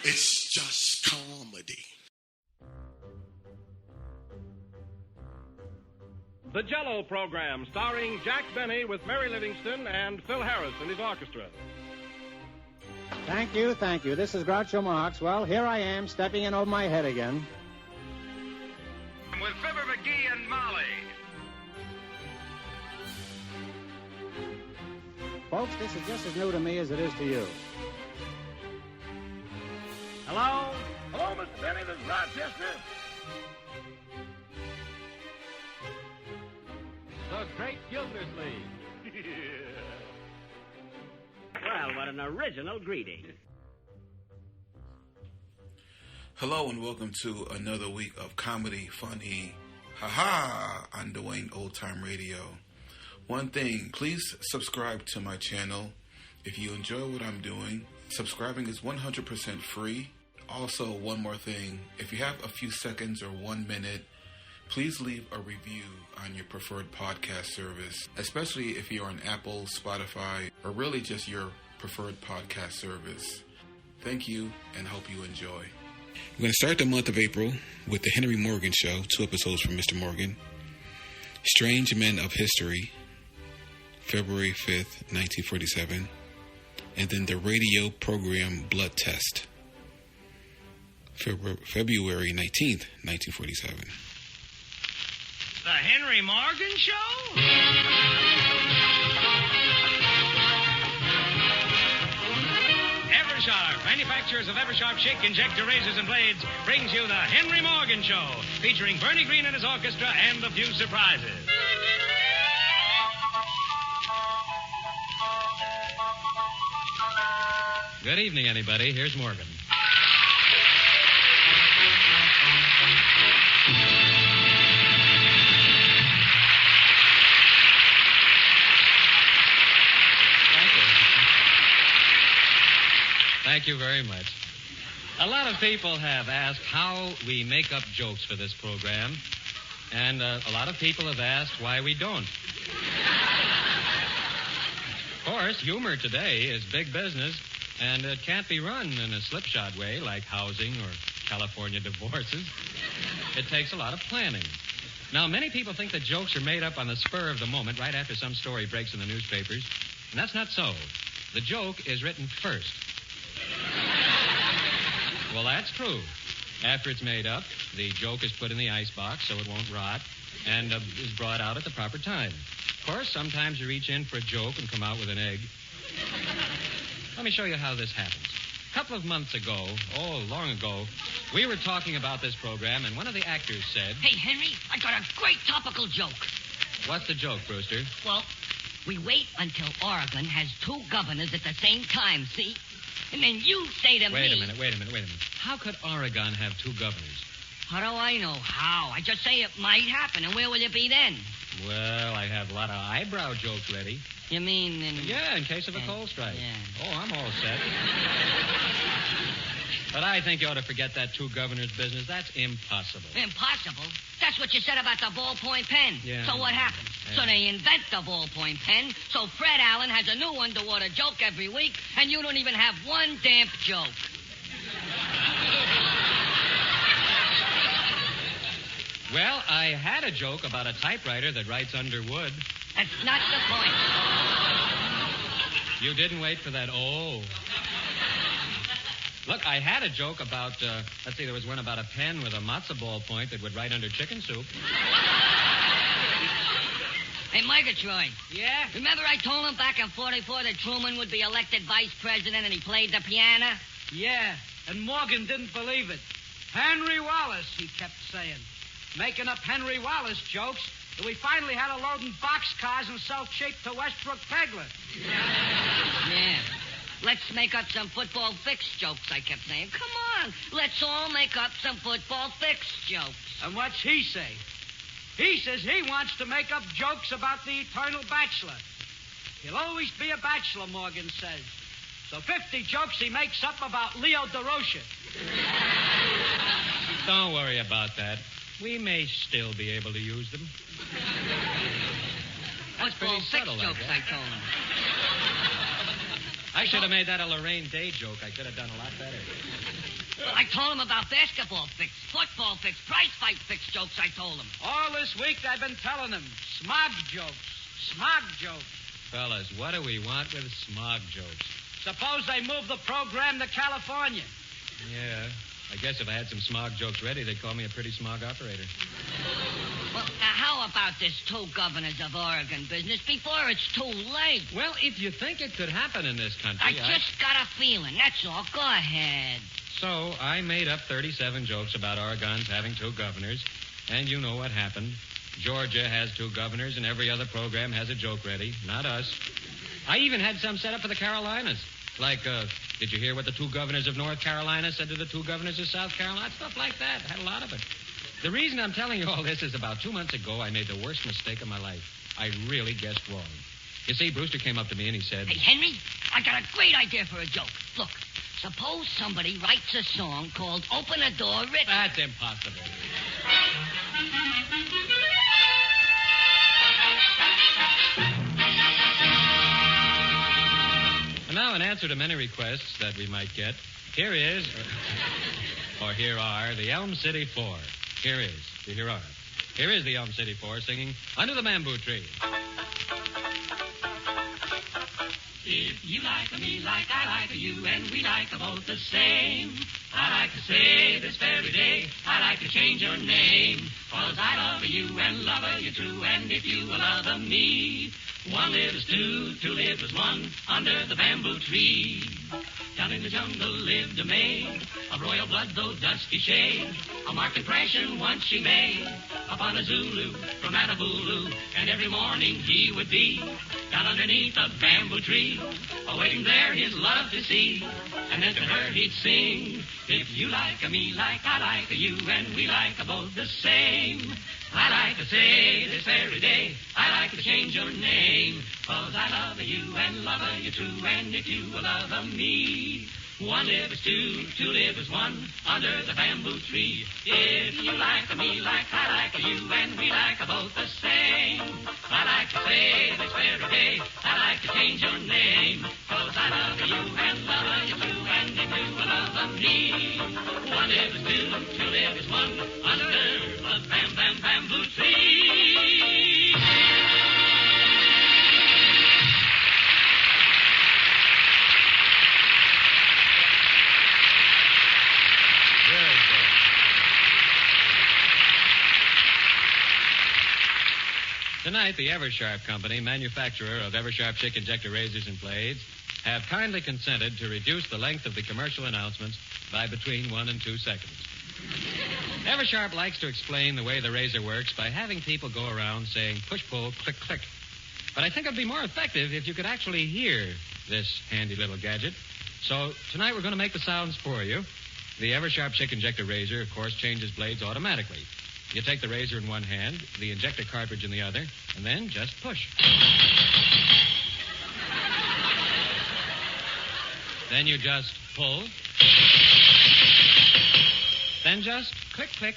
It's just comedy. The Jell-O Program, starring Jack Benny with Mary Livingston and Phil Harris and his orchestra. Thank you. This is Groucho Marx. Well, here I am, stepping in over my head again. With Fibber McGee and Molly. Folks, this is just as new to me as it is to you. Hello? Hello, Mr. Benny, this is Rochester. The Great Gildersleeve. Well, what an original greeting. Hello and welcome to another week of comedy, funny, haha, on Dwayne Old Time Radio. One thing, please subscribe to my channel. If you enjoy what I'm doing, subscribing is 100% free. Also, one more thing, if you have a few seconds or 1 minute, please leave a review on your preferred podcast service, especially if you're on Apple, Spotify, or really just your preferred podcast service. Thank you and hope you enjoy. We're going to start the month of April with the Henry Morgan Show, 2 episodes from Mr. Morgan. Strange Men of History, February 5th, 1947. And then the radio program Blood Test, February 19th, 1947. The Henry Morgan Show? Eversharp, manufacturers of Eversharp Shake Injector razors and blades, brings you the Henry Morgan Show, featuring Bernie Green and his orchestra and a few surprises. Good evening, anybody. Here's Morgan. Thank you very much. A lot of people have asked how we make up jokes for this program, and a lot of people have asked why we don't. Of course, humor today is big business, and it can't be run in a slipshod way like housing or California divorces. It takes a lot of planning. Now, many people think that jokes are made up on the spur of the moment right after some story breaks in the newspapers, and that's not so. The joke is written first. Well, that's true. After it's made up, the joke is put in the icebox so it won't rot and is brought out at the proper time. Of course, sometimes you reach in for a joke and come out with an egg. Let me show you how this happens. A couple of months ago, long ago, we were talking about this program, and one of the actors said... Hey, Henry, I got a great topical joke. What's the joke, Brewster? Well, we wait until Oregon has 2 governors at the same time, see? And then you say to me... Wait a minute. How could Oregon have 2 governors? How do I know how? I just say it might happen, and where will you be then? Well, I have a lot of eyebrow jokes ready. You mean Yeah, in case of a coal strike. Yeah. Oh, I'm all set. But I think you ought to forget that 2 governors business. That's impossible. Impossible? That's what you said about the ballpoint pen. Yeah. So what happened? Yeah. So they invent the ballpoint pen, so Fred Allen has a new underwater joke every week, and you don't even have one damp joke. Well, I had a joke about a typewriter that writes under wood. That's not the point. You didn't wait for that. Oh. Look, I had a joke about, there was one about a pen with a matzo ballpoint that would write under chicken soup. Hey, Murgatroyd. Yeah? Remember I told him back in 44 that Truman would be elected vice president and he played the piano? Yeah, and Morgan didn't believe it. Henry Wallace, he kept saying. Making up Henry Wallace jokes, and we finally had to load in boxcars and sell cheap to Westbrook Pegler. Yeah. Let's make up some football fix jokes, I kept saying. Come on, let's all make up some football fix jokes. And what's he say? He says he wants to make up jokes about the eternal bachelor. He'll always be a bachelor, Morgan says. So 50 jokes he makes up about Leo DeRocha. Don't worry about that. We may still be able to use them. That's football pretty fix subtle, jokes, I told him. I should have made that a Lorraine Day joke. I could have done a lot better. I told him about basketball fix, football fix, prize fight fix jokes, I told him. All this week I've been telling him. Smog jokes. Smog jokes. Fellas, what do we want with smog jokes? Suppose they move the program to California. Yeah, I guess if I had some smog jokes ready, they'd call me a pretty smog operator. Well, now, how about this two governors of Oregon business before it's too late? Well, if you think it could happen in this country, I just got a feeling, that's all. Go ahead. So I made up 37 jokes about Oregon's having two governors, and you know what happened. Georgia has two governors, and every other program has a joke ready. Not us. I even had some set up for the Carolinas. Like, did you hear what the two governors of North Carolina said to the two governors of South Carolina? Stuff like that. I had a lot of it. The reason I'm telling you all this is about 2 months ago, I made the worst mistake of my life. I really guessed wrong. You see, Brewster came up to me and he said... Hey, Henry, I got a great idea for a joke. Look, suppose somebody writes a song called Open a Door Rick. That's impossible. And now, in answer to many requests that we might get, here is, or here are, the Elm City Four. Here is the Elm City Four singing Under the Bamboo Tree. If you like me like I like you, and we like both the same, I like to say this very day, I like to change your name, 'cause I love you and love you true, and if you love me, one live as two, two live as one, under the bamboo tree. Down in the jungle lived a maid, of royal blood though dusky shade, a marked impression once she made upon a Zulu from Atabulu, and every morning he would be down underneath a bamboo tree, awaiting there his love to see, and then to her he'd sing, if you like me like I like you, and we like both the same, I like to say this very day, I like to change your name, 'cause I love you and love you true, and if you love me, one live as two, two live as one, under the bamboo tree. If you like me like I like you, and we like both the same, I like to say this very day, I like to change your name, 'cause I love you and love you too, and if you love me, one live as two, two live as one, under the bamboo tree. Tonight, the Eversharp Company, manufacturer of Eversharp chick injector razors and blades, have kindly consented to reduce the length of the commercial announcements by between 1 and 2 seconds. Eversharp likes to explain the way the razor works by having people go around saying push-pull, click-click. But I think it would be more effective if you could actually hear this handy little gadget. So tonight we're going to make the sounds for you. The Eversharp chick injector razor, of course, changes blades automatically. You take the razor in one hand, the injector cartridge in the other, and then just push. Then you just pull. Then just click, click.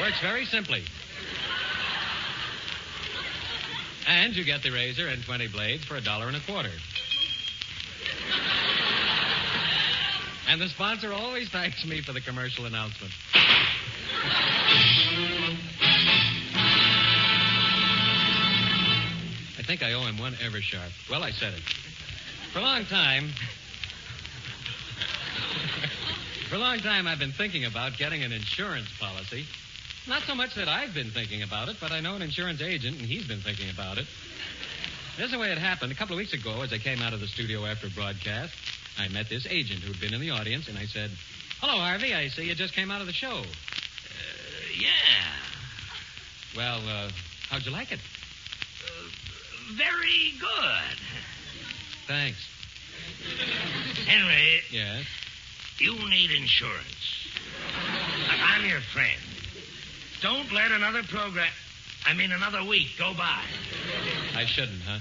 Works very simply. And you get the razor and 20 blades for $1.25. And the sponsor always thanks me for the commercial announcement. I think I owe him one Eversharp. Well, I said it. For a long time, I've been thinking about getting an insurance policy. Not so much that I've been thinking about it, but I know an insurance agent, and he's been thinking about it. This is the way it happened. A couple of weeks ago, as I came out of the studio after broadcast, I met this agent who'd been in the audience, and I said, "Hello, Harvey. I see you just came out of the show." Yeah. Well, how'd you like it? Very good. Thanks. Henry, Yes? you need insurance. Like, I'm your friend. Don't let another week go by. I shouldn't, huh?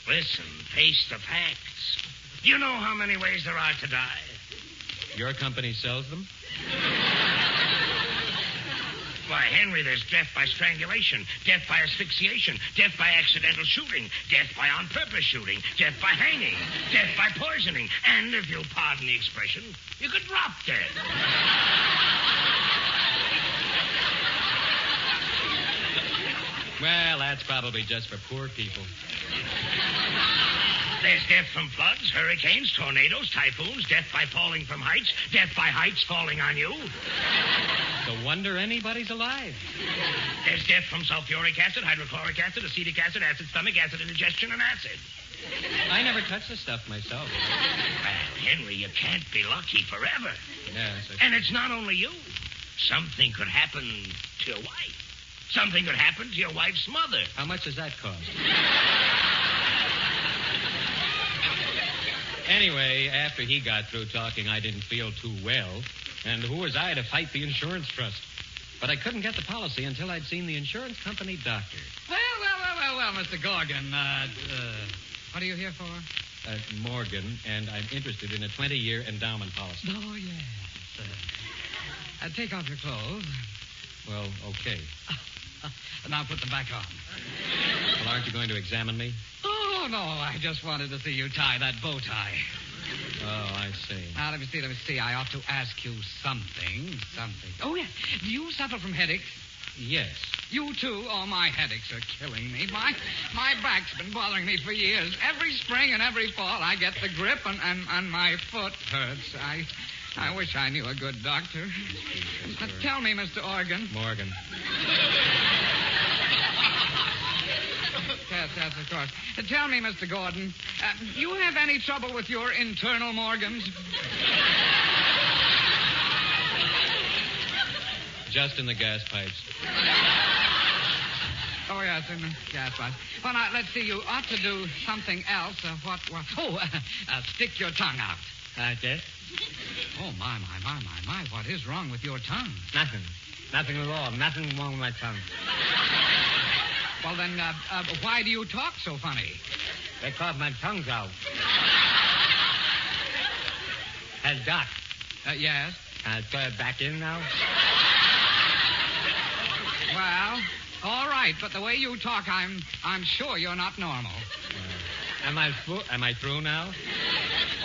Listen, face the facts. You know how many ways there are to die. Your company sells them? Why, Henry, there's death by strangulation, death by asphyxiation, death by accidental shooting, death by on-purpose shooting, death by hanging, death by poisoning, and, if you'll pardon the expression, you could drop dead. Well, that's probably just for poor people. There's death from floods, hurricanes, tornadoes, typhoons, death by falling from heights, death by heights falling on you. No wonder anybody's alive. There's death from sulfuric acid, hydrochloric acid, acetic acid, acid stomach, acid indigestion, and acid. I never touched the stuff myself. Well, Henry, you can't be lucky forever. Yes. And it's not only you. Something could happen to your wife. Something could happen to your wife's mother. How much does that cost? Anyway, after he got through talking, I didn't feel too well. And who was I to fight the insurance trust? But I couldn't get the policy until I'd seen the insurance company doctor. Well, Mr. Gorgon, what are you here for? Morgan, and I'm interested in a 20-year endowment policy. Oh, yes. Take off your clothes. Well, okay. Now put them back on. Well, aren't you going to examine me? Oh, no, I just wanted to see you tie that bow tie. Oh, I see. Now, let me see. I ought to ask you something. Oh, yeah. Do you suffer from headaches? Yes. You, too? Oh, my headaches are killing me. My back's been bothering me for years. Every spring and every fall, I get the grip, and my foot hurts. I wish I knew a good doctor. Tell me, Mr. Morgan. Yes, of course. Tell me, Mr. Gordon, do you have any trouble with your internal organs? Just in the gas pipes. Oh, yes, in the gas pipes. Well, now, let's see. You ought to do something else. What? Stick your tongue out. Yes? Oh, my. What is wrong with your tongue? Nothing. Nothing at all. Nothing wrong with my tongue. Well, then, why do you talk so funny? Because my tongue's out. Has Doc. Yes? Can I throw it back in now? Well, all right, but the way you talk, I'm sure you're not normal. Am I through now?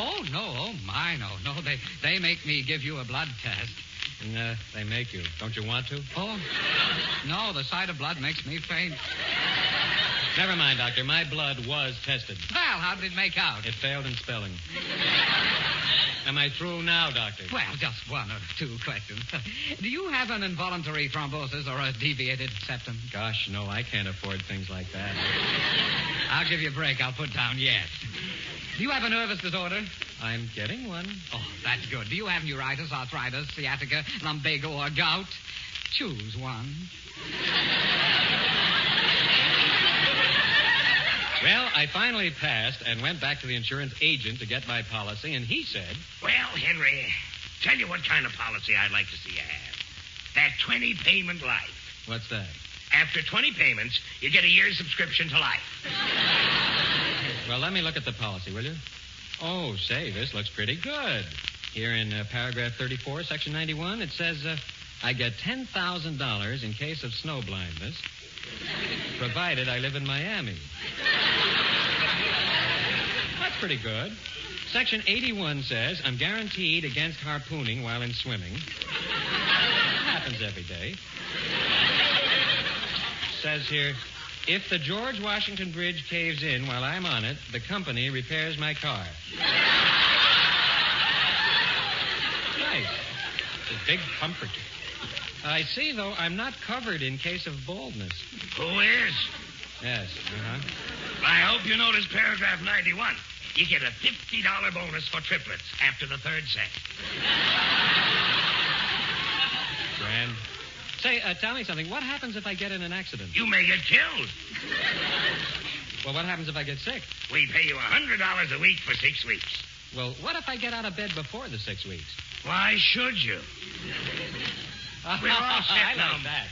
Oh, no. Oh, my, no. No, they make me give you a blood test. And, they make you. Don't you want to? Oh, no, the sight of blood makes me faint. Never mind, Doctor. My blood was tested. Well, how did it make out? It failed in spelling. Am I through now, Doctor? Well, just one or two questions. Do you have an involuntary thrombosis or a deviated septum? Gosh, no, I can't afford things like that. I'll give you a break. I'll put down yes. Do you have a nervous disorder? I'm getting one. Oh, that's good. Do you have neuritis, arthritis, sciatica, lumbago, or gout? Choose one. Well, I finally passed and went back to the insurance agent to get my policy, and he said... Well, Henry, tell you what kind of policy I'd like to see you have. That 20-payment life. What's that? After 20 payments, you get a year's subscription to life. Well, let me look at the policy, will you? Oh, say, this looks pretty good. Here in paragraph 34, section 91, it says, I get $10,000 in case of snow blindness, provided I live in Miami. That's pretty good. Section 81 says, I'm guaranteed against harpooning while in swimming. Happens every day. Says here, if the George Washington Bridge caves in while I'm on it, the company repairs my car. Nice. It's a big comfort. I see, though, I'm not covered in case of baldness. Who is? Yes, I hope you notice paragraph 91. You get a $50 bonus for triplets after the third set. Grand. Say, tell me something. What happens if I get in an accident? You may get killed. Well, what happens if I get sick? We pay you $100 a week for 6 weeks. Well, what if I get out of bed before the 6 weeks? Why should you? We're all set now. I like that.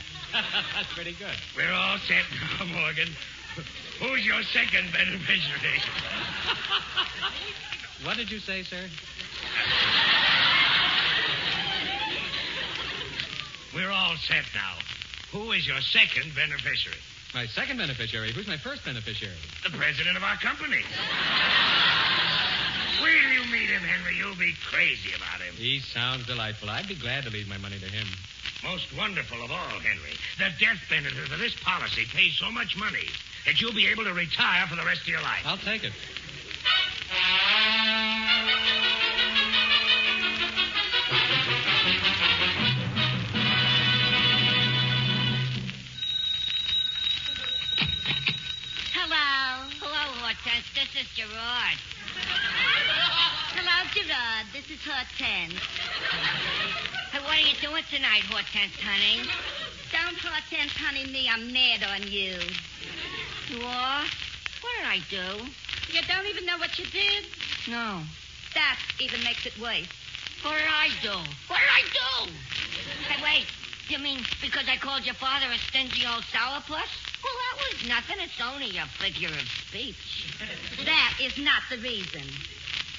That's pretty good. We're all set now, Morgan. Who's your second beneficiary? What did you say, sir? We're all set now. Who is your second beneficiary? My second beneficiary? Who's my first beneficiary? The president of our company. Wait till you meet him, Henry. You'll be crazy about him. He sounds delightful. I'd be glad to leave my money to him. Most wonderful of all, Henry. The death benefit of this policy pays so much money that you'll be able to retire for the rest of your life. I'll take it. This is Gerard. Hello, Gerard. This is Hortense. Hey, what are you doing tonight, Hortense, honey? Don't Hortense, honey, me. I'm mad on you. You are? What did I do? You don't even know what you did? No. That even makes it worse. What did I do? What did I do? Hey, wait. You mean because I called your father a stingy old sourpuss? Well, that was nothing. It's only a figure of speech. That is not the reason.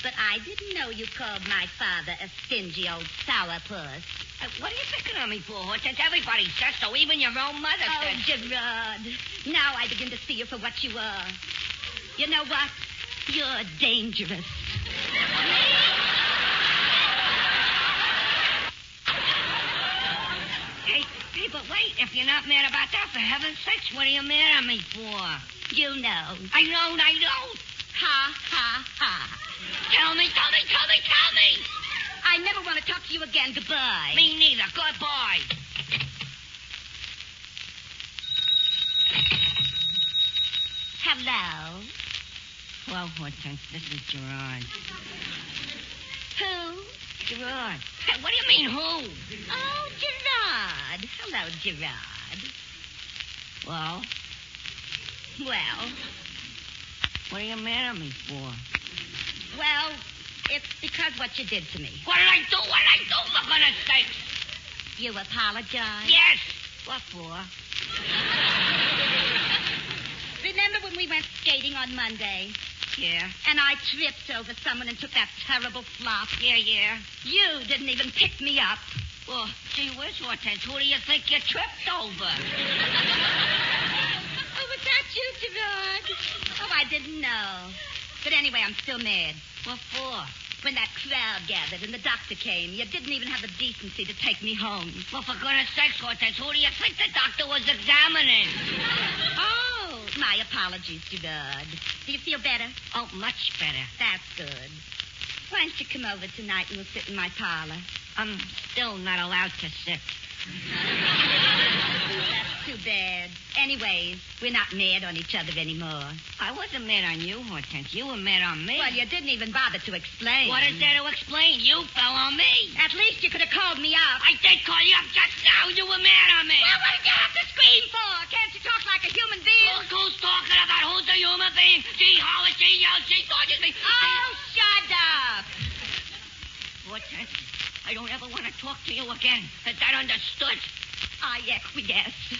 But I didn't know you called my father a stingy old sourpuss. What are you picking on me for, Hortense? Everybody says so. Even your own mother said. Oh, Gerard. Now I begin to see you for what you are. You know what? You're dangerous. Hey, but wait. If you're not mad about that, for heaven's sakes, what are you mad at me for? You know. I know. Ha, ha, ha. Tell me. I never want to talk to you again. Goodbye. Me neither. Goodbye. Hello. Hello, Hortense. This is Gerard. Who? Gerard. Hey, what do you mean, who? Oh, Gerard. Hello, Gerard. Well? What are you mad at me for? Well, it's because what you did to me. What did I do? For goodness sakes? You apologize? Yes. What for? Remember when we went skating on Monday? Yeah. And I tripped over someone and took that terrible flop? Yeah. You didn't even pick me up. Well, gee whiz, Hortense, who do you think you tripped over? Oh, was that you, Gerard? Oh, I didn't know. But anyway, I'm still mad. What for? When that crowd gathered and the doctor came, you didn't even have the decency to take me home. Well, for goodness sakes, Hortense, who do you think the doctor was examining? Oh, my apologies, Gerard. Do you feel better? Oh, much better. That's good. Why don't you come over tonight and we'll sit in my parlor? I'm still not allowed to sit. That's too bad. Anyways, we're not mad on each other anymore. I wasn't mad on you, Hortense. You were mad on me. Well, you didn't even bother to explain. What is there to explain? You fell on me. At least you could have called me out. I did call you up just now. You were mad on me. Well, what did you have to scream for? Can't you talk like a human being? Look who's talking about who's a human being. She hollers, she yells, she tortures me. Oh, shut up. Hortense, I don't ever want to talk to you again. Is that understood? I acquiesce.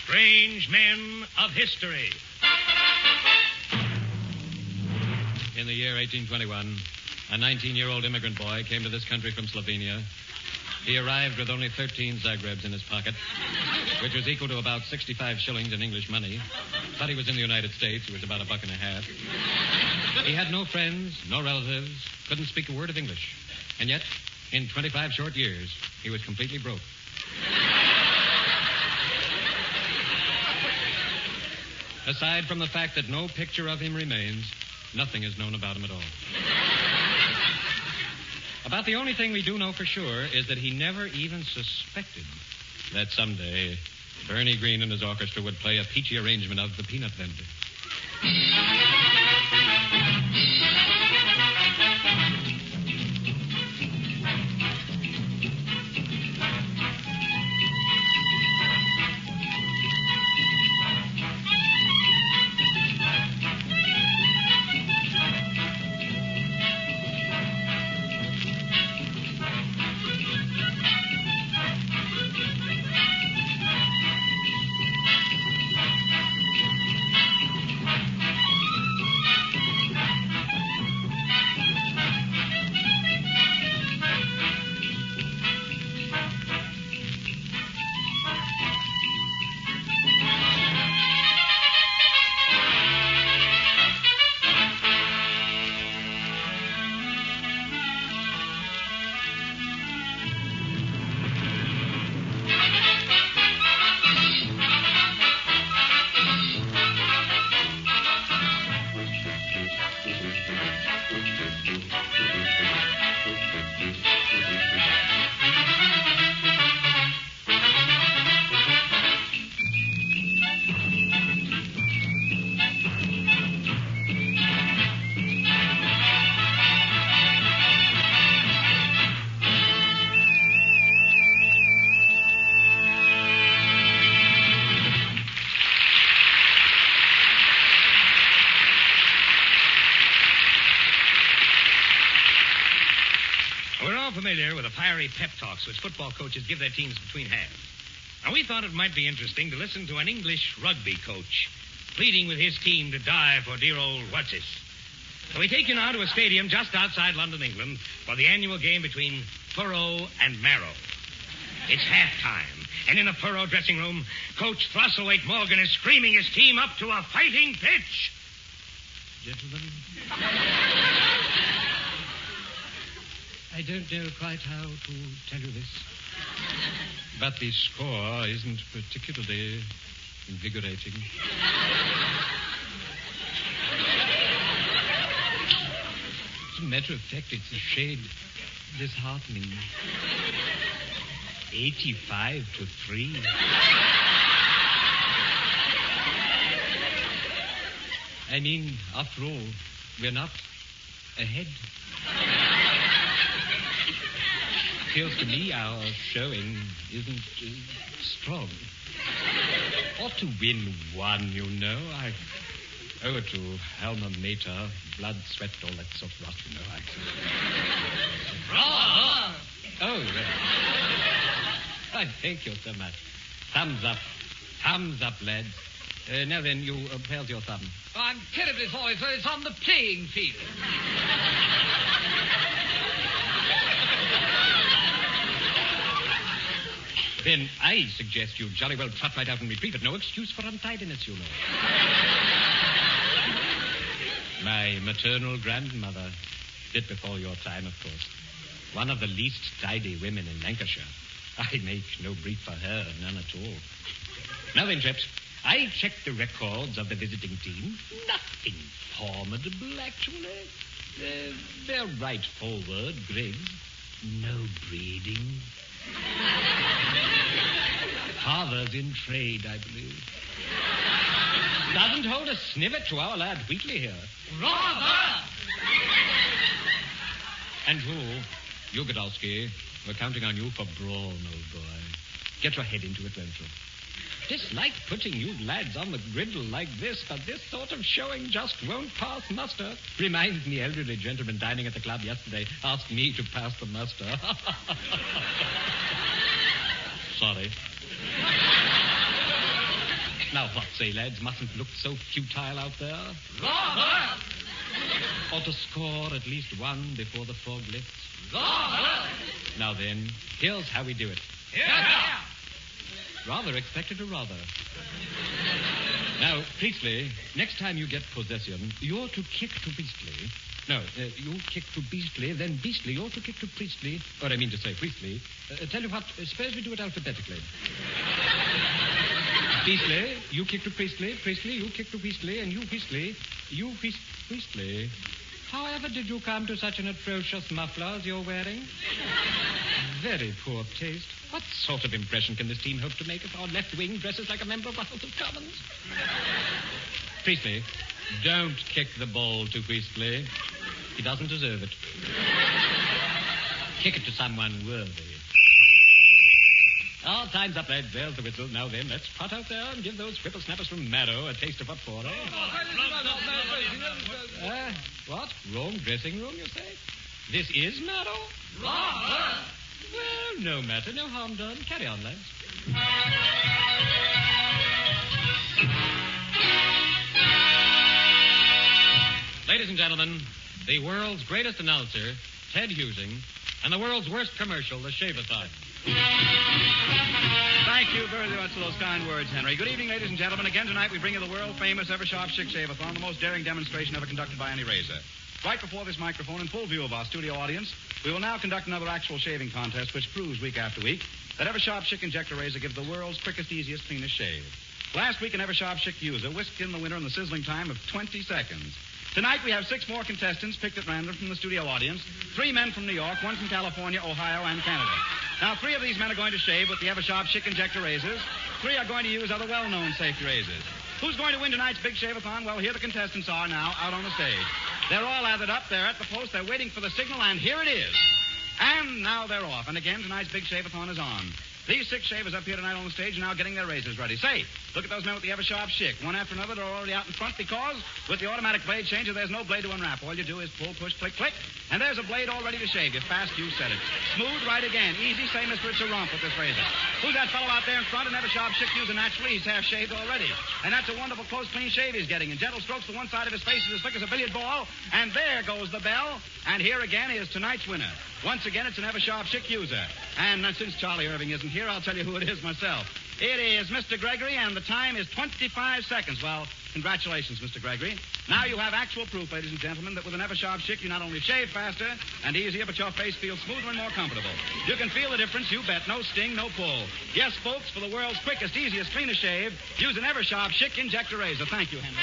Strange men of history. In the year 1821, a 19-year-old immigrant boy came to this country from Slovenia. He arrived with only 13 Zagrebs in his pocket, which was equal to about 65 shillings in English money. But he was in the United States. He was about $1.50. He had no friends, no relatives, couldn't speak a word of English. And yet, in 25 short years, he was completely broke. Aside from the fact that no picture of him remains, nothing is known about him at all. About the only thing we do know for sure is that he never even suspected that someday Bernie Green and his orchestra would play a peachy arrangement of The Peanut Vendor. Familiar with the fiery pep talks which football coaches give their teams between halves. Now, we thought it might be interesting to listen to an English rugby coach pleading with his team to die for dear old What's-His. So we take you now to a stadium just outside London, England, for the annual game between Furrow and Marrow. It's halftime, and in the Furrow dressing room, Coach Throstlewaite Morgan is screaming his team up to a fighting pitch. Gentlemen, I don't know quite how to tell you this, but the score isn't particularly invigorating. As a matter of fact, it's a shade disheartening. 85-3. I mean, after all, we're not ahead. Feels to me our showing isn't strong. Ought to win one, you know. I owe it to Alma Mater, blood, sweat, all that sort of rot, you know. Oh, I thank you so much. Thumbs up. Thumbs up, lads. Now then, you, where's your thumb? Oh, I'm terribly sorry, sir. It's on the playing field. Then I suggest you jolly well trot right out and retrieve it. No excuse for untidiness, you know. My maternal grandmother, bit before your time, of course. One of the least tidy women in Lancashire. I make no brief for her, none at all. Now then, chaps, I checked the records of the visiting team. Nothing formidable, actually. They're right forward, Griggs. No breeding. Father's in trade, I believe. Doesn't hold a snivet to our lad Wheatley here. Rather! And who? You, Godowski. We're counting on you for brawn, old boy. Get your head into it, won't you? Dislike putting you lads on the griddle like this, but this sort of showing just won't pass muster. Reminds me, elderly gentleman dining at the club yesterday asked me to pass the muster. Sorry. Now, what say, lads? Mustn't look so futile out there. Rather! Or to score at least one before the fog lifts. Rather! Now then, here's how we do it. Yeah. Rather expected a rather. Now, Priestley, next time you get possession, you're to kick to Beastly. No, you kick to Beastly, then Beastly, you're to kick to Priestley. Or I mean to say Priestley. Tell you what, suppose we do it alphabetically. Beastly, you kick to Priestley. Priestley, you kick to Beastly. And you, Beastly, you Priestley. However did you come to such an atrocious muffler as you're wearing? Very poor taste. What sort of impression can this team hope to make if our left wing dresses like a member of the House of Commons? Priestley, don't kick the ball to Priestley. He doesn't deserve it. Kick it to someone worthy. Oh, time's up, lads. There's the whistle. Now then, let's trot out there and give those whippersnappers from Marrow a taste of what for, eh? What? Wrong dressing room, you say? This is Marrow? Rather! Well, no matter. No harm done. Carry on, lads. Ladies and gentlemen, the world's greatest announcer, Ted Husing, and the world's worst commercial, the Shave-a-thon. Thank you very much for those kind words, Henry. Good evening, ladies and gentlemen. Again tonight we bring you the world-famous Eversharp Chick Shave-a-thon, the most daring demonstration ever conducted by any razor. Right before this microphone, in full view of our studio audience, we will now conduct another actual shaving contest, which proves week after week that Eversharp Chick Injector Razor gives the world's quickest, easiest, cleanest shave. Last week, an Eversharp Chick user whisked in the winner in the sizzling time of 20 seconds. Tonight we have 6 more contestants picked at random from the studio audience. 3 men from New York, 1 from California, Ohio, and Canada. Now, 3 of these men are going to shave with the Eversharp Chick Injector razors. 3 are going to use other well-known safety razors. Who's going to win tonight's big shave-a-thon? Well, here the contestants are now out on the stage. They're all lathered up. They're at the post. They're waiting for the signal, and here it is. And now they're off. And again, tonight's big shave-a-thon is on. These 6 shavers up here tonight on the stage are now getting their razors ready. Say, look at those men with the Eversharp Chick. One after another, they're already out in front because with the automatic blade changer, there's no blade to unwrap. All you do is pull, push, click, click, and there's a blade all ready to shave you. Fast, you said it. Smooth, right again. Easy, say, Mr. It's a romp with this razor. Who's that fellow out there in front? An Eversharp Chick using naturally. He's half shaved already. And that's a wonderful, close, clean shave he's getting. And gentle strokes to one side of his face is as slick as a billiard ball. And there goes the bell. And here again is tonight's winner. Once again, it's an Eversharp Chick user. And since Charlie Irving isn't here, I'll tell you who it is myself. It is Mr. Gregory, and the time is 25 seconds. Well, congratulations, Mr. Gregory. Now you have actual proof, ladies and gentlemen, that with an Eversharp Chick, you not only shave faster and easier, but your face feels smoother and more comfortable. You can feel the difference, you bet. No sting, no pull. Yes, folks, for the world's quickest, easiest, cleanest shave, use an Eversharp Chick Injector razor. Thank you, Henry.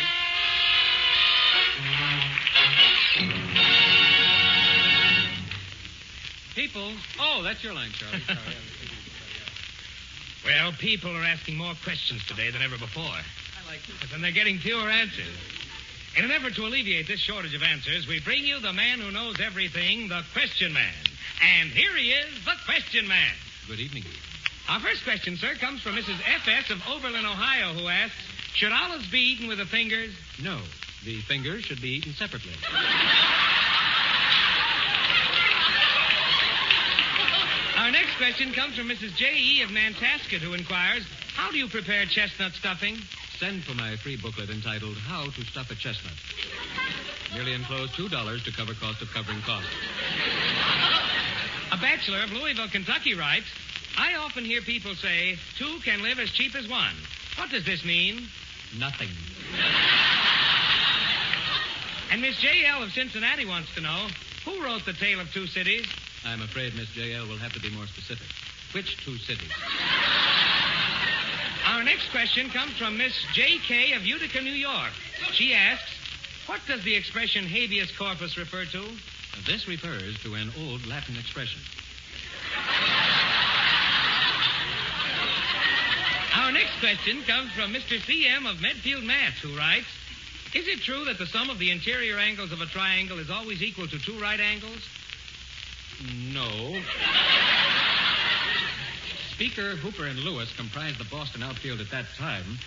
People. Oh, that's your line, Charlie. Sorry. Well, people are asking more questions today than ever before. I like this. And they're getting fewer answers. In an effort to alleviate this shortage of answers, we bring you the man who knows everything, the Question Man. And here he is, the Question Man. Good evening. Our first question, sir, comes from Mrs. F.S. of Oberlin, Ohio, who asks, should olives be eaten with the fingers? No, the fingers should be eaten separately. Our next question comes from Mrs. J.E. of Nantasket, who inquires, how do you prepare chestnut stuffing? Send for my free booklet entitled How to Stuff a Chestnut. Merely enclose $2 to cover cost of covering costs. A bachelor of Louisville, Kentucky writes, I often hear people say, 2 can live as cheap as 1. What does this mean? Nothing. And Miss J.L. of Cincinnati wants to know, who wrote The Tale of Two Cities? I'm afraid Miss J.L. will have to be more specific. Which 2 cities? Our next question comes from Miss J.K. of Utica, New York. She asks, what does the expression habeas corpus refer to? This refers to an old Latin expression. Our next question comes from Mr. C.M. of Medfield, Mass., who writes, is it true that the sum of the interior angles of a triangle is always equal to 2 right angles? No. Speaker, Hooper, and Lewis comprised the Boston outfield at that time.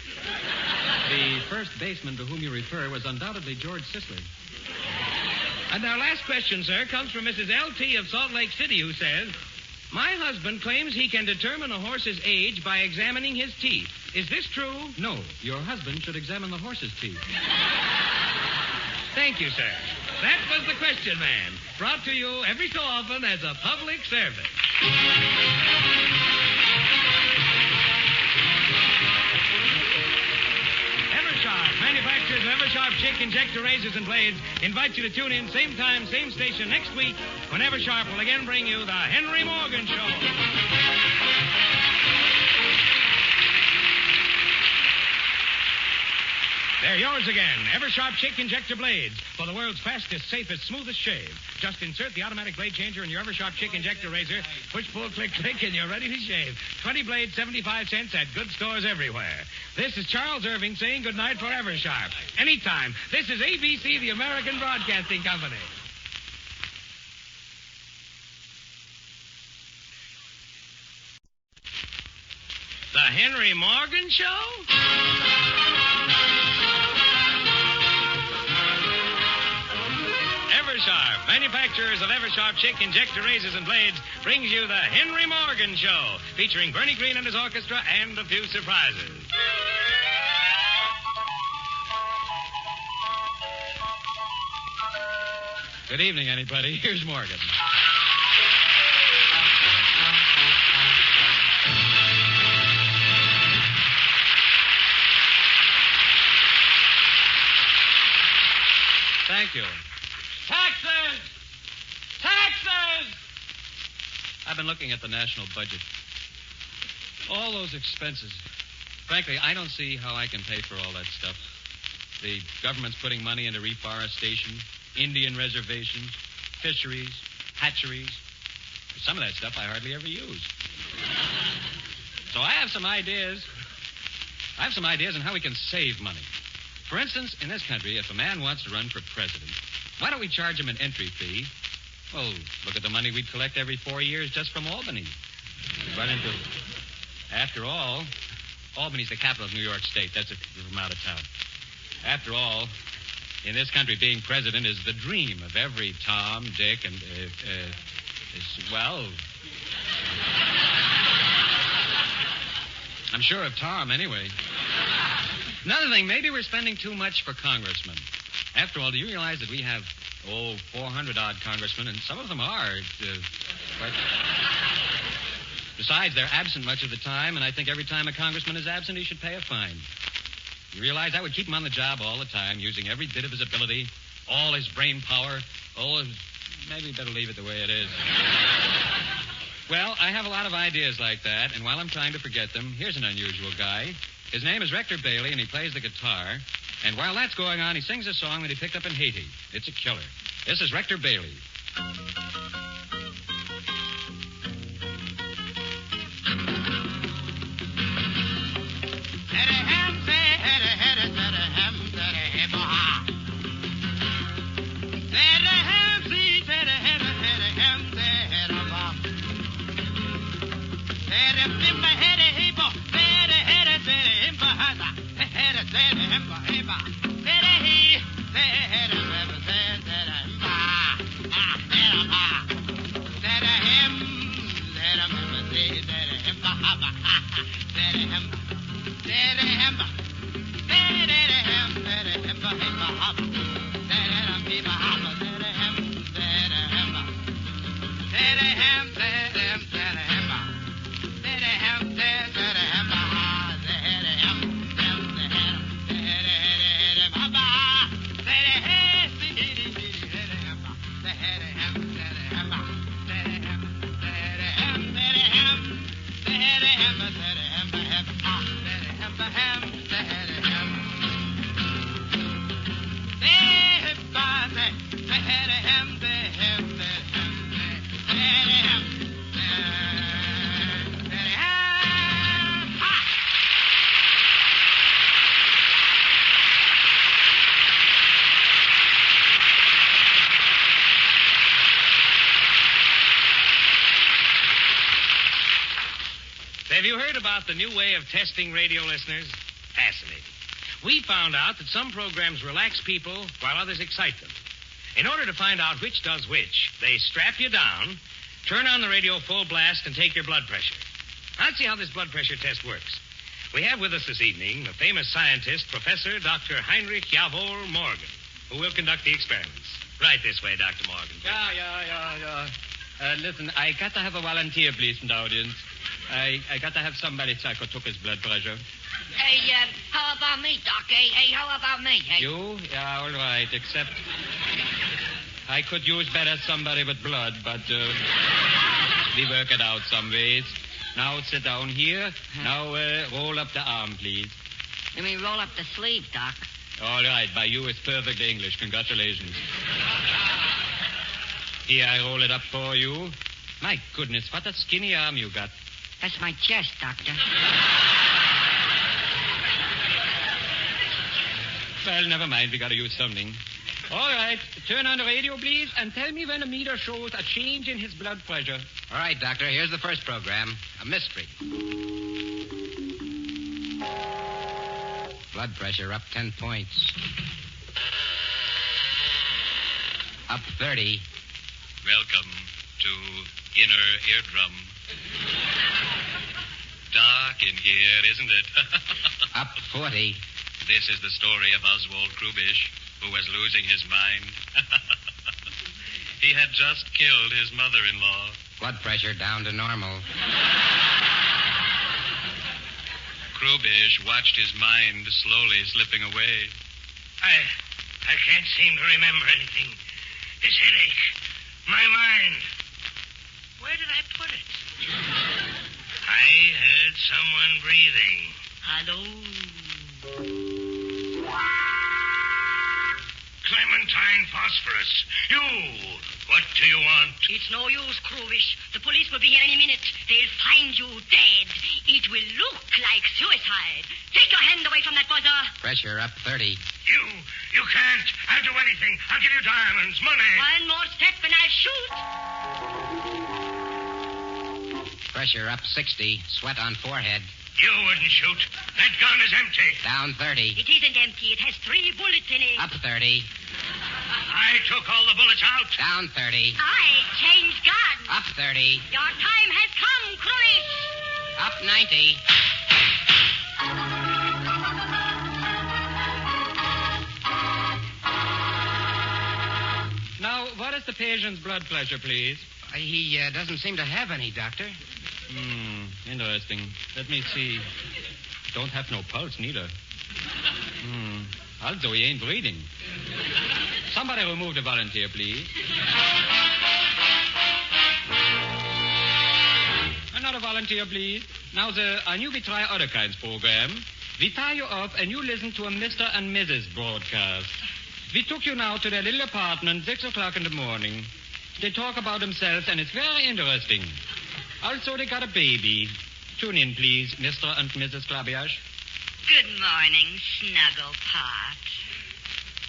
The first baseman to whom you refer was undoubtedly George Sisler. And our last question, sir, comes from Mrs. L.T. of Salt Lake City, who says, my husband claims he can determine a horse's age by examining his teeth. Is this true? No. Your husband should examine the horse's teeth. Thank you, sir. That was the Question Man, brought to you every so often as a public service. Eversharp, manufacturers of Eversharp Chick Injector razors and blades, invite you to tune in same time, same station next week when Eversharp will again bring you the Henry Morgan Show. They're yours again. Eversharp Chick Injector blades for the world's fastest, safest, smoothest shave. Just insert the automatic blade changer in your Eversharp Chick Injector razor. Push, pull, click, click, and you're ready to shave. 20 blades, 75 cents at good stores everywhere. This is Charles Irving saying goodnight for Eversharp. Anytime. This is ABC, the American Broadcasting Company. The Henry Morgan Show? Eversharp, manufacturers of Eversharp Chick Injector razors and blades, brings you the Henry Morgan Show, featuring Bernie Green and his orchestra and a few surprises. Good evening, anybody. Here's Morgan. Thank you. Taxes! Taxes! I've been looking at the national budget. All those expenses. Frankly, I don't see how I can pay for all that stuff. The government's putting money into reforestation, Indian reservations, fisheries, hatcheries. Some of that stuff I hardly ever use. So I have some ideas. On how we can save money. For instance, in this country, if a man wants to run for president, why don't we charge him an entry fee? Well, look at the money we'd collect every 4 years just from Albany. Run into... After all, Albany's the capital of New York State. That's from out of town. After all, in this country, being president is the dream of every Tom, Dick, and, well... I'm sure of Tom, anyway. Another thing, maybe we're spending too much for congressmen. After all, do you realize that we have, 400-odd congressmen, and some of them are... Besides, they're absent much of the time, and I think every time a congressman is absent, he should pay a fine. You realize that would keep him on the job all the time, using every bit of his ability, all his brain power, Maybe better leave it the way it is. Well, I have a lot of ideas like that, and while I'm trying to forget them, here's an unusual guy. His name is Rector Bailey, and he plays the guitar. And while that's going on, he sings a song that he picked up in Haiti. It's a killer. This is Rector Bailey. Have you heard about the new way of testing radio listeners? Fascinating. We found out that some programs relax people while others excite them. In order to find out which does which, they strap you down, turn on the radio full blast, and take your blood pressure. Let's see how this blood pressure test works. We have with us this evening the famous scientist, Professor Dr. Heinrich Javor Morgan, who will conduct the experiments. Right this way, Dr. Morgan. Yeah. Listen, I got to have a volunteer, please, from the audience. I got to have somebody check or took his blood pressure. Hey, how about me, Doc? Hey, how about me? Hey? You? Yeah, all right, except I could use better somebody with blood, but we work it out some ways. Now sit down here. Now roll up the arm, please. You mean roll up the sleeve, Doc? All right, by you it's perfect English. Congratulations. Here, I roll it up for you. My goodness, what a skinny arm you got. That's my chest, Doctor. Well, never mind. We got to use something. All right. Turn on the radio, please, and tell me when the meter shows a change in his blood pressure. All right, Doctor. Here's the first program. A mystery. Blood pressure up 10 points. Up 30. Welcome to Inner Eardrum. Dark in here, isn't it? Up 40. This is the story of Oswald Krubish, who was losing his mind. He had just killed his mother-in-law. Blood pressure down to normal. Krubish watched his mind slowly slipping away. I can't seem to remember anything. This headache. My mind. Where did I put it? I heard someone breathing. Hello? phosphorus. You, what do you want? It's no use, Kruvish. The police will be here any minute. They'll find you dead. It will look like suicide. Take your hand away from that buzzer. Pressure up 30. You can't. I'll do anything. I'll give you diamonds, money. One more step and I'll shoot. Pressure up 60. Sweat on forehead. You wouldn't shoot. That gun is empty. Down 30. It isn't empty. It has 3 bullets in it. Up 30. I took all the bullets out. Down 30. I changed guns. Up 30. Your time has come, Kruvish. Up 90. Now, what is the patient's blood pressure, please? He doesn't seem to have any, Doctor. Interesting. Let me see. Don't have no pulse, neither. Also, he ain't breathing. Somebody remove the volunteer, please. Another volunteer, please. Now, I knew we try other kinds program. We tie you up and you listen to a Mr. and Mrs. broadcast. We took you now to their little apartment, 6 o'clock in the morning. They talk about themselves, and it's very interesting. Also, they got a baby. Tune in, please, Mr. and Mrs. Klabiash. Good morning, Snugglepot.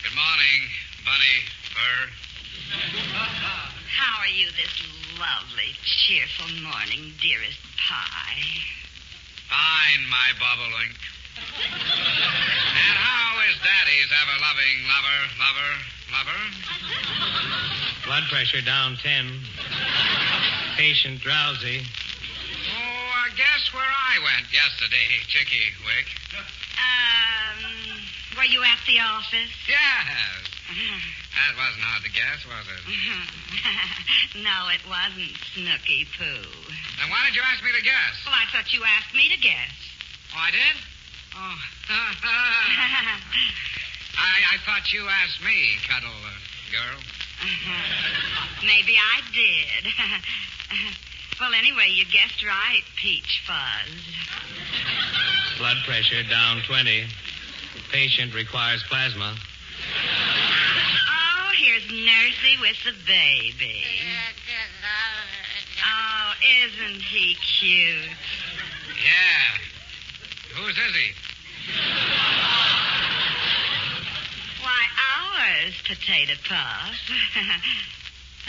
Good morning, Bunny Fur. How are you this lovely, cheerful morning, dearest Pie? Fine, my bobolink. And how is Daddy's ever-loving lover? Blood pressure down 10. Patient drowsy. Oh, guess where I went yesterday, Chicky Wick. Were you at the office? Yes. That wasn't hard to guess, was it? No, it wasn't, Snooky Poo. Then why did you ask me to guess? Well, I thought you asked me to guess. Oh, I did? Oh. I thought you asked me, cuddle girl. Maybe I did. Well, anyway, you guessed right, Peach Fuzz. Blood pressure down 20. Patient requires plasma. Oh, here's Nursey with the baby. Oh, isn't he cute? Yeah. Whose is he? Why, ours, Potato Puff.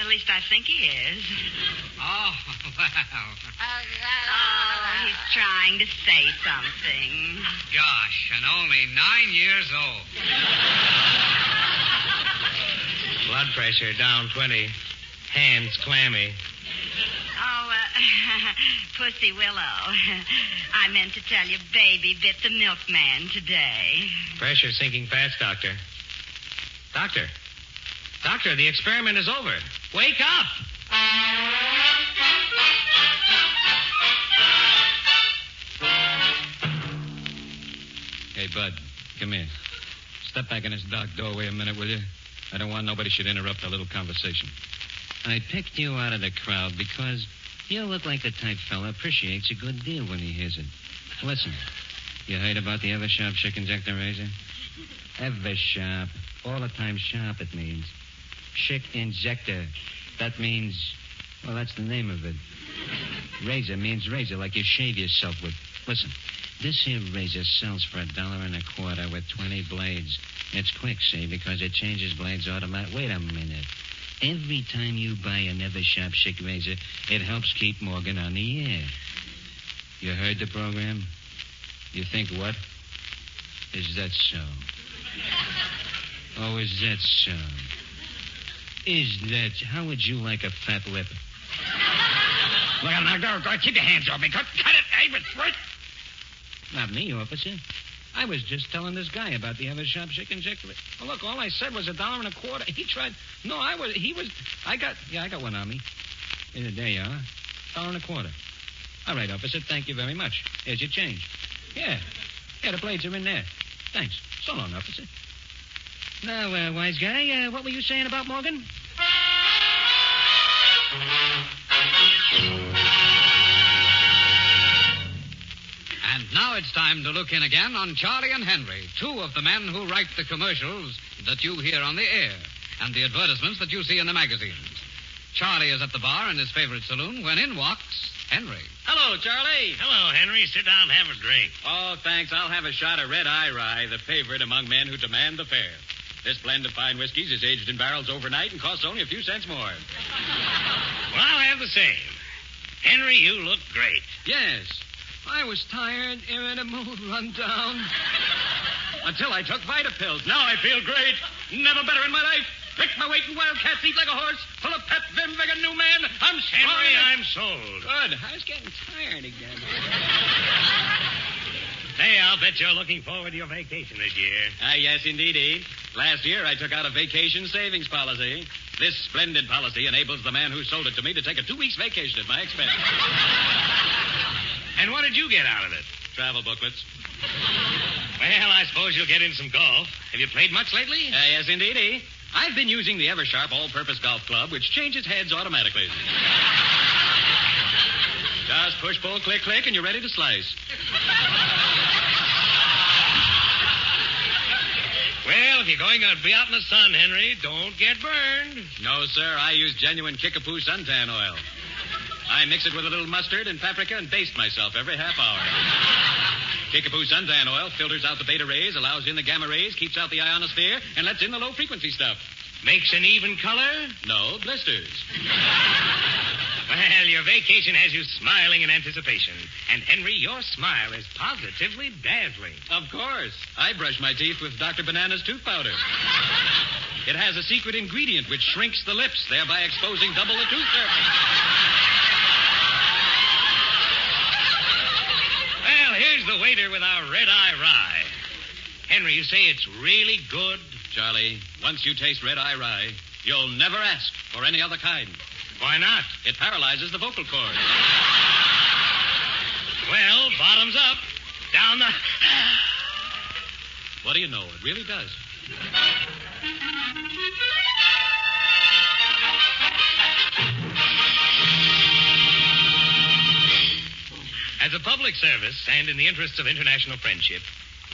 At least I think he is. Oh, well. Oh, he's trying to say something. Gosh, and only 9 years old. Blood pressure down 20. Hands clammy. Oh, Pussy Willow. I meant to tell you, baby bit the milkman today. Pressure sinking fast, Doctor. Doctor, the experiment is over. Wake up! Hey, Bud, come here. Step back in this dark doorway a minute, will you? I don't want nobody should interrupt our little conversation. I picked you out of the crowd because you look like the type fella appreciates a good deal when he hears it. Listen, you heard about the Eversharp Chick Injector razor? Eversharp. All the time sharp, it means. Chick Injector. That means, well, that's the name of it. Razor means razor, like you shave yourself with. Listen, this here razor sells for $1.25 with 20 blades. It's quick, see, because it changes blades automatically. Wait a minute. Every time you buy an Eversharp Chick razor, it helps keep Morgan on the air. You heard the program? You think what? Is that so? Oh, is that so? Is that... How would you like a fat lip? Well, now, go. Keep your hands off me. Cut it, David. Wait. Not me, officer. I was just telling this guy about the Eversharp Chick Injector. Well, look, all I said was $1.25. He tried... No, I got one on me. There you are. $1.25. All right, officer, thank you very much. Here's your change. Yeah, the blades are in there. Thanks. So long, officer. Now, wise guy, what were you saying about Morgan? And now it's time to look in again on Charlie and Henry, two of the men who write the commercials that you hear on the air. and the advertisements that you see in the magazines. Charlie is at the bar in his favorite saloon when in walks Henry. Hello, Charlie. Hello, Henry. Sit down and have a drink. Oh, thanks. I'll have a shot of Red Eye Rye, the favorite among men who demand the fare. This blend of fine whiskeys is aged in barrels overnight and costs only a few cents more. Well, I'll have the same. Henry, you look great. Yes. I was tired, in a mood run down. Until I took Vita pills. Now I feel great. Never better in my life. Picked my weight in Wildcats, eat like a horse, full of pep, vim, vigor, new man. I'm strong. Henry, I'm sold. Good. I was getting tired again. Hey, I'll bet you're looking forward to your vacation this year. Yes, indeedy. Last year, I took out a vacation savings policy. This splendid policy enables the man who sold it to me to take a 2 weeks vacation at my expense. And what did you get out of it? Travel booklets. Well, I suppose you'll get in some golf. Have you played much lately? Yes, indeedy. I've been using the Eversharp all-purpose golf club, which changes heads automatically. Just push, pull, click, click, and you're ready to slice. Well, if you're going to be out in the sun, Henry, don't get burned. No, sir. I use genuine Kickapoo suntan oil. I mix it with a little mustard and paprika and baste myself every half hour. Kickapoo suntan oil filters out the beta rays, allows in the gamma rays, keeps out the ionosphere, and lets in the low-frequency stuff. Makes an even color? No, blisters. Well, your vacation has you smiling in anticipation. And, Henry, your smile is positively dazzling. Of course. I brush my teeth with Dr. Banana's tooth powder. It has a secret ingredient which shrinks the lips, thereby exposing double the tooth surface. Well, here's the waiter with our Red Eye Rye. Henry, you say it's really good? Charlie, once you taste Red Eye Rye, you'll never ask for any other kind. Why not? It paralyzes the vocal cord. Well, bottoms up. Down the... What do you know? It really does. As a public service and in the interests of international friendship,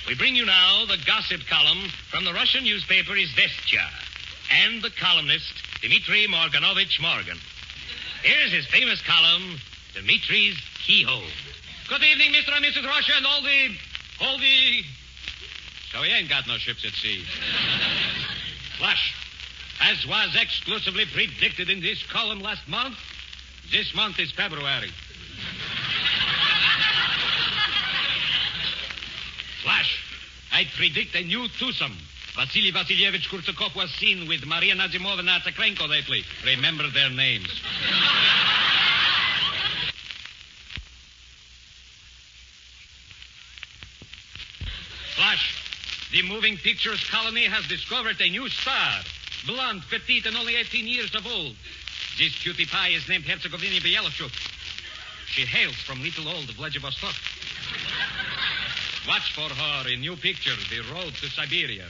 we bring you now the gossip column from the Russian newspaper Izvestia and the columnist Dmitry Morganovich Morgan. Here's his famous column, Dmitry's Keyhole. Good evening, Mr. and Mrs. Russia, and all the... So he ain't got no ships at sea. Flush. As was exclusively predicted in this column last month, this month is February. Flash. I predict a new twosome. Vasily Vasilyevich Kurzakov was seen with Maria Nazimovna Tsakrenko lately. Remember their names. Flash. The moving pictures colony has discovered a new star. Blonde, petite, and only 18 years of old. This cutie pie is named Herzegovina Bielishuk. She hails from little old Vladivostok. Watch for her in new picture, The Road to Siberia.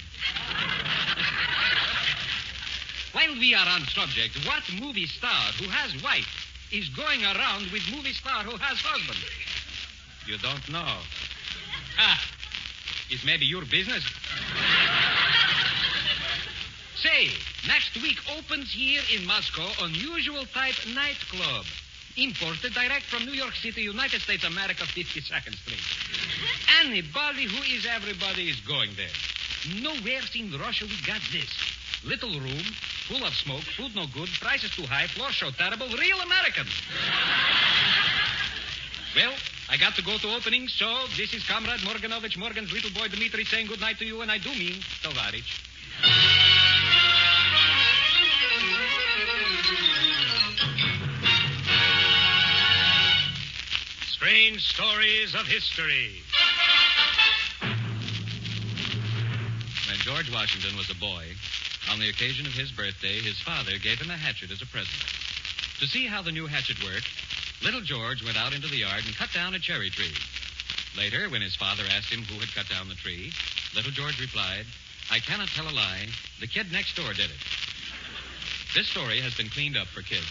While we are on subject, what movie star who has wife is going around with movie star who has husband? You don't know. It may be your business. Say, next week opens here in Moscow Unusual Type Nightclub. Imported direct from New York City, United States, America, 52nd Street. Anybody who is everybody is going there. Nowhere in Russia we got this. Little room, full of smoke, food no good, prices too high, floor show terrible, real American. Well, I got to go to opening, so this is Comrade Morganovich Morgan's little boy Dmitry saying good night to you, and I do mean Tovarich. Strange stories of history. When George Washington was a boy, on the occasion of his birthday, his father gave him a hatchet as a present. To see how the new hatchet worked, little George went out into the yard and cut down a cherry tree. Later, when his father asked him who had cut down the tree, little George replied, "I cannot tell a lie. The kid next door did it." This story has been cleaned up for kids.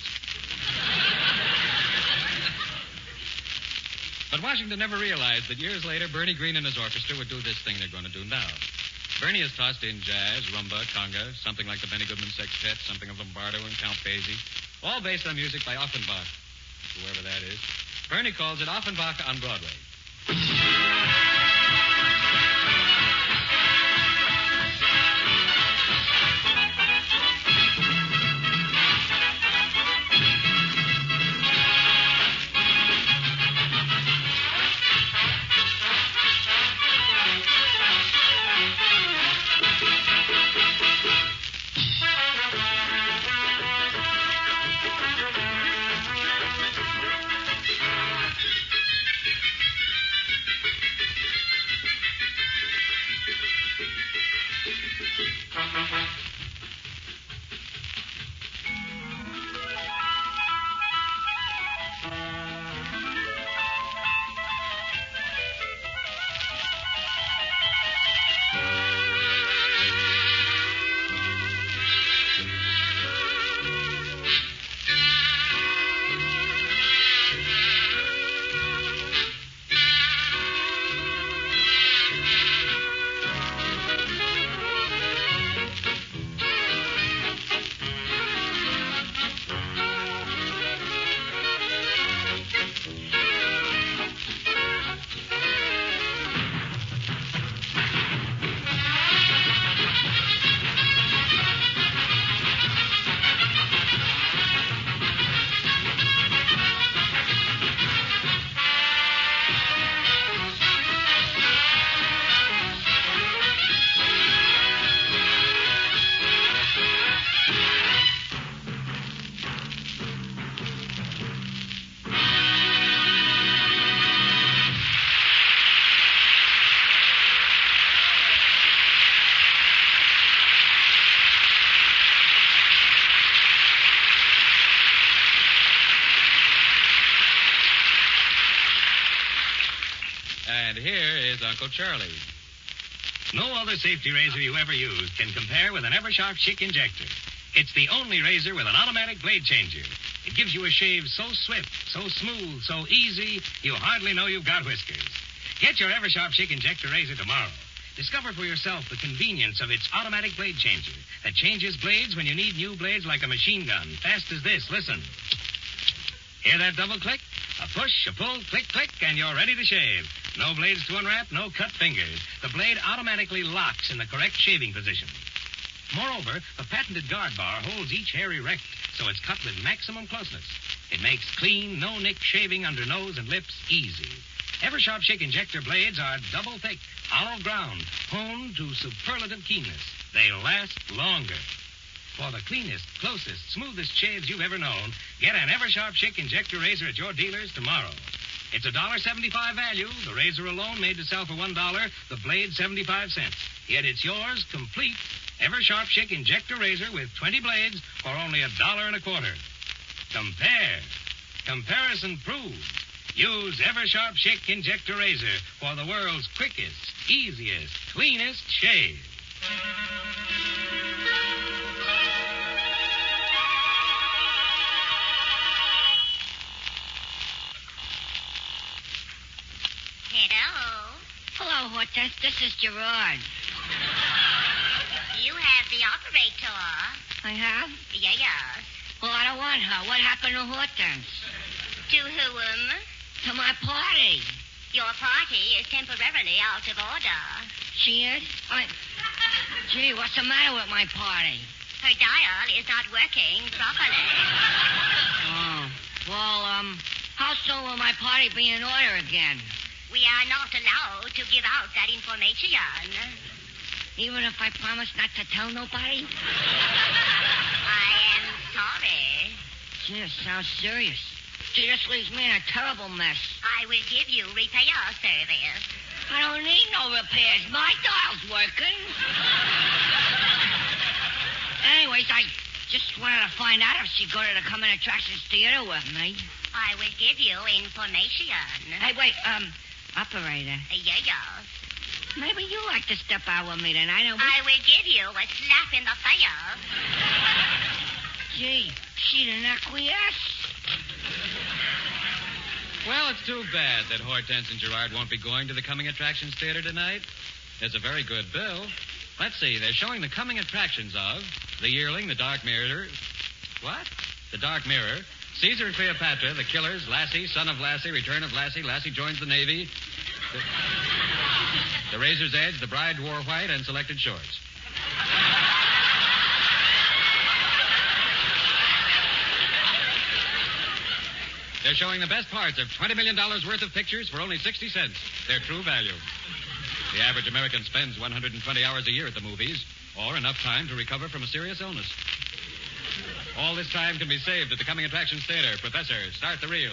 But Washington never realized that years later, Bernie Green and his orchestra would do this thing they're going to do now. Bernie has tossed in jazz, rumba, conga, something like the Benny Goodman Sextet, something of Lombardo and Count Basie, all based on music by Offenbach, whoever that is. Bernie calls it Offenbach on Broadway. And here is Uncle Charlie. No other safety razor you ever used can compare with an Eversharp Chic Injector. It's the only razor with an automatic blade changer. It gives you a shave so swift, so smooth, so easy, you hardly know you've got whiskers. Get your Eversharp Chic Injector razor tomorrow. Discover for yourself the convenience of its automatic blade changer that changes blades when you need new blades like a machine gun. Fast as this. Listen. Hear that double click? A push, a pull, click, click, and you're ready to shave. No blades to unwrap, no cut fingers. The blade automatically locks in the correct shaving position. Moreover, the patented guard bar holds each hair erect, so it's cut with maximum closeness. It makes clean, no-nick shaving under nose and lips easy. Eversharp Chic Injector blades are double thick, olive ground, honed to superlative keenness. They last longer. For the cleanest, closest, smoothest shaves you've ever known, get an Eversharp Chic Injector razor at your dealers tomorrow. It's $1.75 value. The razor alone made to sell for $1, the blade 75 cents. Yet it's yours, complete, Eversharp Chic Injector razor with 20 blades for only $1.25. Compare. Comparison proves. Use Eversharp Chic Injector razor for the world's quickest, easiest, cleanest shave. Hello, Hortense. This is Gerard. You have the operator. I have? Yes. Well, I don't want her. What happened to Hortense? To whom? To my party. Your party is temporarily out of order. She is? Gee, what's the matter with my party? Her dial is not working properly. Oh. Well, how soon will my party be in order again? We are not allowed to give out that information. Even if I promise not to tell nobody? I am sorry. Gee, it sounds serious. Gee, this leaves me in a terrible mess. I will give you repair service. I don't need no repairs. My dial's working. Anyways, I just wanted to find out if she'd go to the Coming Attractions Theater with me. I will give you information. Hey, wait, operator. Yes. Maybe you like to step out with me tonight. I will give you a slap in the face. Gee, she didn't acquiesce. Well, it's too bad that Hortense and Gerard won't be going to the Coming Attractions Theater tonight. It's a very good bill. Let's see. They're showing the coming attractions of The Yearling, The Dark Mirror. What? The Dark Mirror. Caesar and Cleopatra, The Killers, Lassie, Son of Lassie, Return of Lassie, Lassie Joins the Navy, The Razor's Edge, The Bride Wore White, and Selected Shorts. They're showing the best parts of $20 million worth of pictures for only 60 cents. Their true value. The average American spends 120 hours a year at the movies, or enough time to recover from a serious illness. All this time can be saved at the Coming Attractions Theater. Professor, start the reel.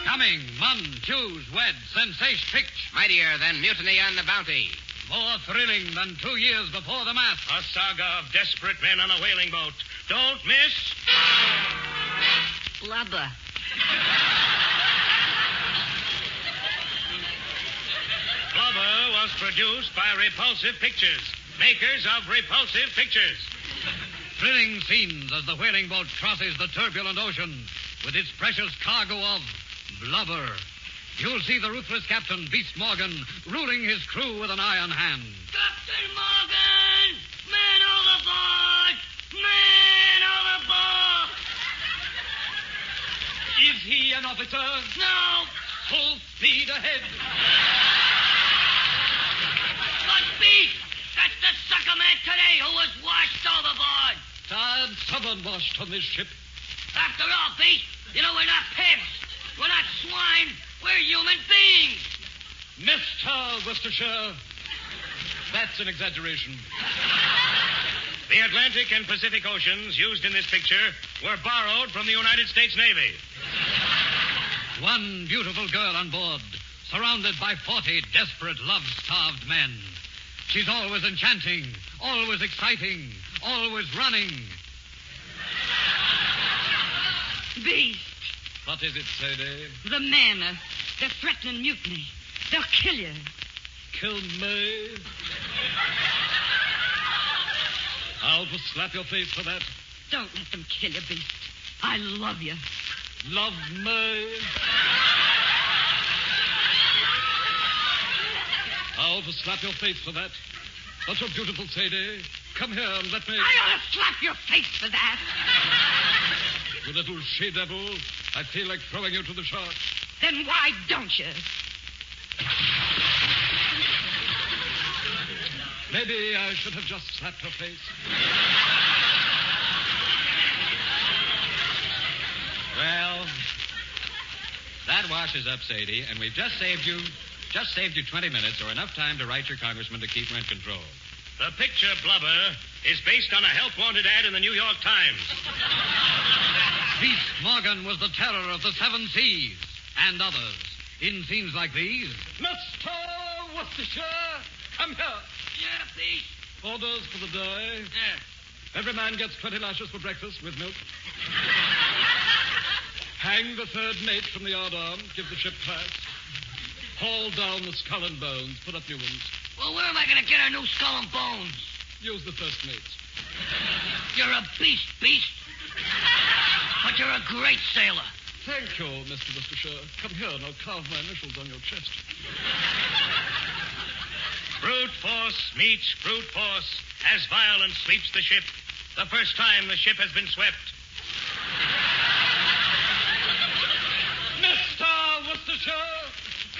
Coming, Mun, choose, wed, sensation, pitch. Mightier than Mutiny on the Bounty. More thrilling than 2 years before the mask. A saga of desperate men on a whaling boat. Don't miss. Blubber. Blubber was produced by Repulsive Pictures, makers of Repulsive Pictures. Thrilling scenes as the whaling boat crosses the turbulent ocean with its precious cargo of blubber. You'll see the ruthless Captain, Beast Morgan, ruling his crew with an iron hand. Captain Morgan! Man overboard! Man overboard! Is he an officer? No! Full speed ahead. But Beast! That's the sucker man today who was washed overboard! Tired someone washed on this ship. After all, Beast, you know we're not pigs. We're not swine. We're human beings. Mr. Worcestershire. That's an exaggeration. The Atlantic and Pacific Oceans used in this picture were borrowed from the United States Navy. One beautiful girl on board, surrounded by 40 desperate, love-starved men. She's always enchanting, always exciting, always running. Beast. What is it, Sadie? The men. They're threatening mutiny. They'll kill you. Kill me? I'll just slap your face for that. Don't let them kill you, Beast. I love you. Love me? I'll just slap your face for that. But you're beautiful, Sadie. Come here and let me... I ought to slap your face for that. You little she-devil. I feel like throwing you to the sharks. Then why don't you? Maybe I should have just slapped her face. Well, that washes up, Sadie, and we've just saved you 20 minutes or enough time to write your congressman to keep rent control. The picture Blubber is based on a help-wanted ad in the New York Times. Beast Morgan was the terror of the 7 seas and others. In scenes like these... Mr. Worcestershire, come here. Yeah, Beast. Orders for the day. Yeah. Every man gets 20 lashes for breakfast with milk. Hang the third mate from the yardarm. Give the ship class. Haul down the skull and bones. Put up new ones. Well, where am I going to get our new skull and bones? Use the first mates. You're a beast, Beast. But you're a great sailor. Thank you, Mr. Worcestershire. Come here and I'll carve my initials on your chest. Brute force meets brute force as violence sweeps the ship. The first time the ship has been swept. Mr. Worcestershire,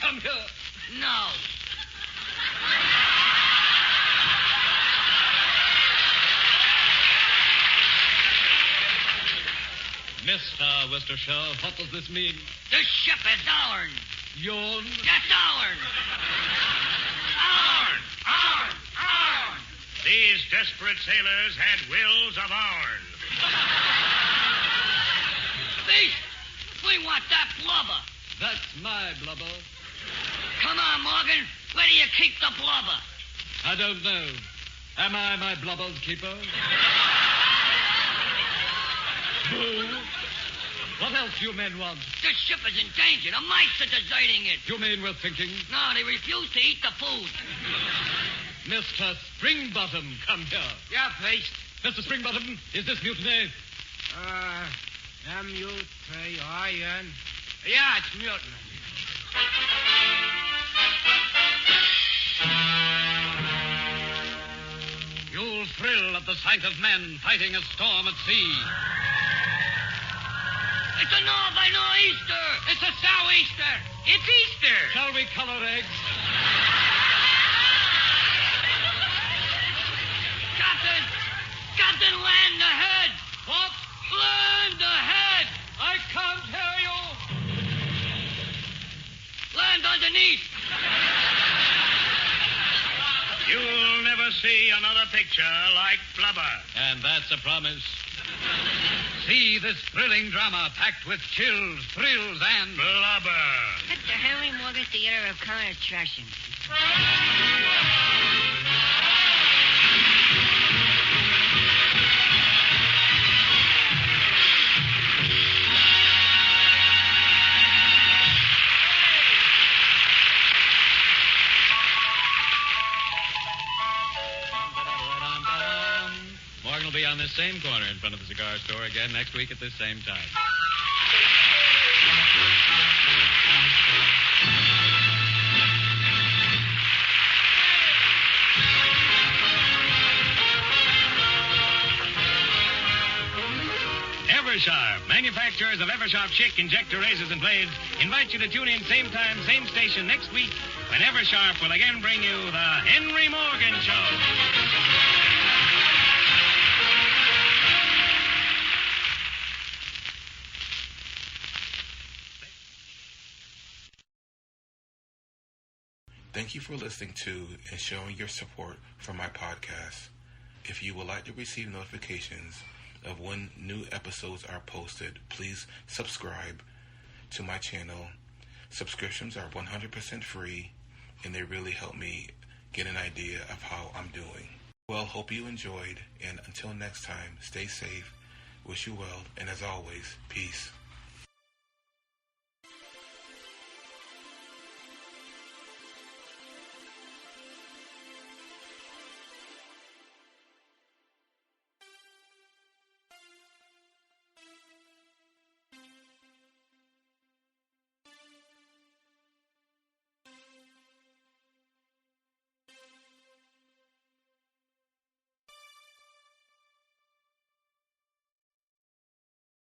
come here. No. Mr. Worcestershire, what does this mean? This ship is ours. Yours? That's ours. Ours. Ours. Ours. These desperate sailors had wills of iron. Beast, we want that blubber. That's my blubber. Come on, Morgan. Where do you keep the blubber? I don't know. Am I my blubber's keeper? Boo. What else do you men want? This ship is in danger. The mice are deserting it. You mean we're thinking? No, they refuse to eat the food. Mr. Springbottom, come here. Yeah, Beast. Mr. Springbottom, is this mutiny? M-U-T-I-N. Yeah, it's mutiny. sight of men fighting a storm at sea. It's a nor'easter. It's a sou'easter. It's Easter. Shall we color eggs? Captain, land ahead. What? Land ahead. I can't hear you. Land underneath. You'll never see another picture like Blubber. And that's a promise. See this thrilling drama packed with chills, thrills, and... Blubber. At the Henry Morgan Theater of Current Attraction. Morgan will be on this same corner in front of the cigar store again next week at this same time. Eversharp, manufacturers of Eversharp Chick injector razors and blades, invite you to tune in same time, same station next week when Eversharp will again bring you the Henry Morgan Show. Thank you for listening to and showing your support for my podcast. If you would like to receive notifications of when new episodes are posted, please subscribe to my channel. Subscriptions are 100% free, and they really help me get an idea of how I'm doing. Well, hope you enjoyed, and until next time, stay safe, wish you well, and as always, peace.